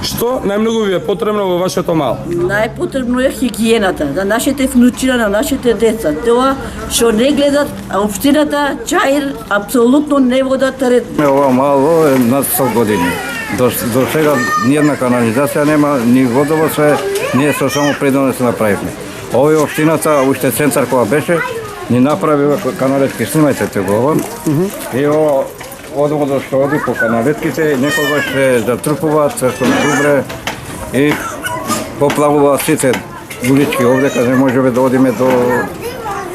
Што најмногу ви е потребно во вашето мало? Најпотребно е хигиената за нашите внучина, на нашите деца. Тоа што не гледат, а општината Чаир апсолутно не водат ред. Ова мало е над 100 години. До сега ниједна канализација нема, ни водово се, ние со само придонес направивме. Овој општината, уште центар која беше, ни направи каналетки, снимајте те го. И ова водоводот што оди по каналетките, некогаш се затрупуваат со добре и поплавуваат сите улички овдека, не можеме да одиме до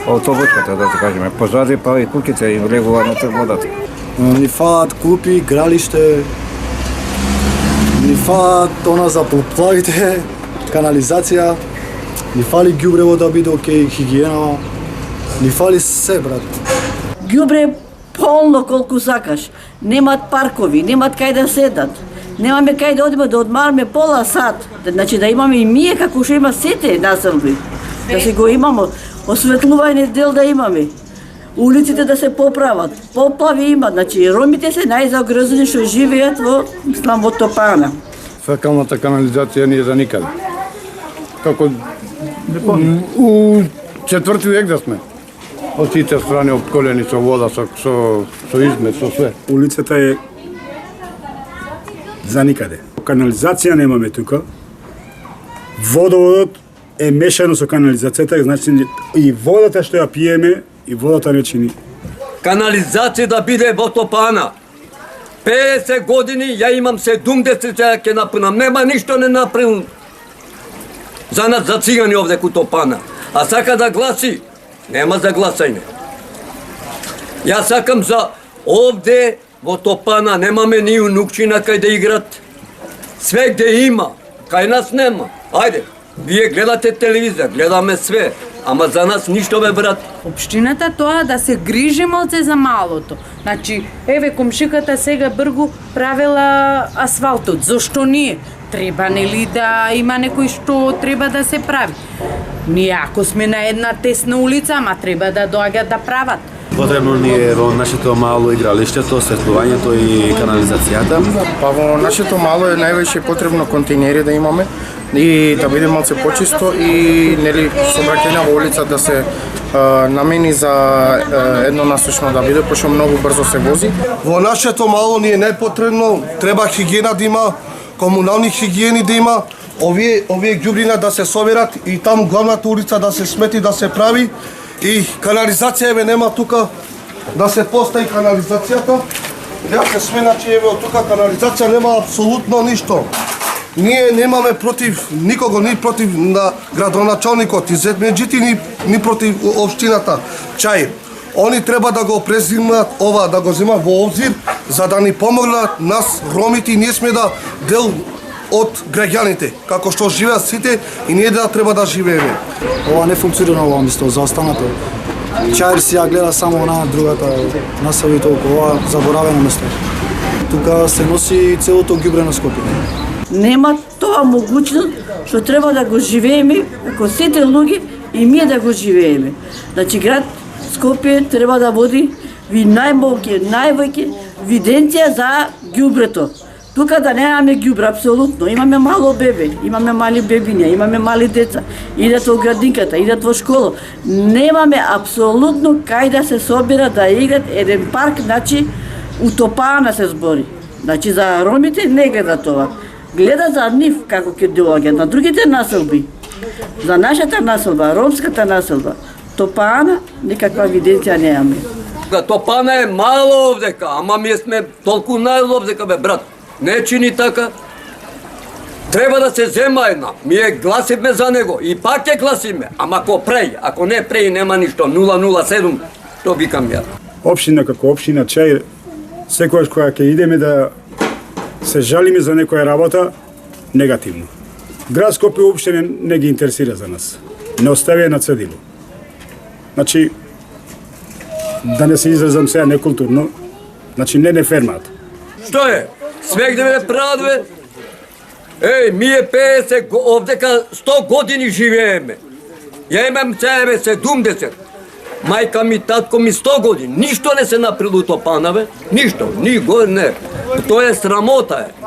автобуската, да кажеме. Позади па и куќите и влегува на водата. Ни фалат клупи, игралиште, ни фалат она за поплавите, канализација, ни фали ѓубрево да биде окей, хигиена, ни фали се, брат. Ѓубре полно колку сакаш. Немат паркови, немат кај да седат. Немаме кај да одиме да одмараме пола сат. Значи да имаме и ние како што има сите населби. Да се го имамо, осветлување дел да имаме. Улиците да се поправат. Поплави има, значи ромите се најзагрозени што живеат во Топана. Фекалната канализација не е за никаде. Како у 4 век да сме. Од сите страни опколени со вода, со измет, со све. Улицата е за никаде. Канализација немаме тука. Водоводот е мешано со канализацијата, значи и водата што ја пиеме, и водата не чини. Канализација да биде во Топана. 50 години, ја имам 70 ќе напунам. Нема ништо не направил за нас, за цигани овде ку Топана. А сака да гласи, нема за гласање. Ја сакам за овде во Топана, немаме ни унукчина кај да играт. Све где има, кај нас нема. Ајде, вие гледате телевизија, гледаме све, ама за нас ништо бе, брат. Општината тоа да се грижи малце за малото. Значи, еве комшиката сега бргу правела асфалтот. Зошто ние? Треба нели да има некој што треба да се прави. Ние ако сме на една тесна улица, ама треба да доаѓат да прават. Потребно ни е во нашето мало игралиштето, осветлувањето и канализацијата. Па во нашето мало е највеќе потребно контейнери да имаме и да биде малце почисто и нели сообраќајна во улица да се намени за еднонасочно да биде, пошто многу брзо се вози. Во нашето мало ни е најпотребно, треба хигиена да има, комунални хигиени да има, овие ѓубрина да се соберат и таму главната улица да се смети, да се прави и канализација еве нема тука да се постави канализацијата. Ја се смена че еве од тука канализација нема апсолутно ништо. Ние немаме против никого, ни против на градоначалникот, меѓутоа ни против општината Чаир. Они треба да го презимат ова, да го земат во обзир, за да ни помогнат нас, ромите, ние сме да дел од граѓаните, како што живеат сите и ние да треба да живееме. Ова не функционира ова место, за останато. Чаир си ја гледа само на другата населби толку, ова заборавено место. Тука се носи целото ѓубре на Скопје. Нема тоа могуćност што треба да го живееме како сите луѓе и ние да го живееме. Значи град Скопје треба да води највеќе виденција за ѓубрето. Тука да немаме ѓубре, апсолутно. Имаме мало бебе, имаме мали бебиња, имаме мали деца. Идат во градинката, идат во школа. Немаме апсолутно кај да се собира да играт еден парк, значи утопана се збори. Значи за ромите не гледа тоа. Гледа за нив како ќе доаѓа на другите населби. За нашата населба, ромската населба, Топана никаква виденција немаме. Топана е мало овдека, ама ние сме толку најло овдека, бе, брат. Не чини така. Треба да се зема една. Ние гласиме за него и пак ќе гласиме. Ама ако преј, ако не преј, нема ништо. 007, што викам ја. Општина како општина Чаир, секојаш кога ќе идеме да се жалиме за некоја работа, негативно. Град Скопје уопште не ги интересира за нас. Не оставија на цедило. Значи, да не се изразам сега некултурно, значи не фермат. Што е? Свегде ме праве. Еј, ние 50 овдека 100 години живееме. Ја имам себе 70. Мајка ми, татко ми 100 години. Ништо не се направило Топана, бе. Ништо. Ни го не. Тоа е срамота, е.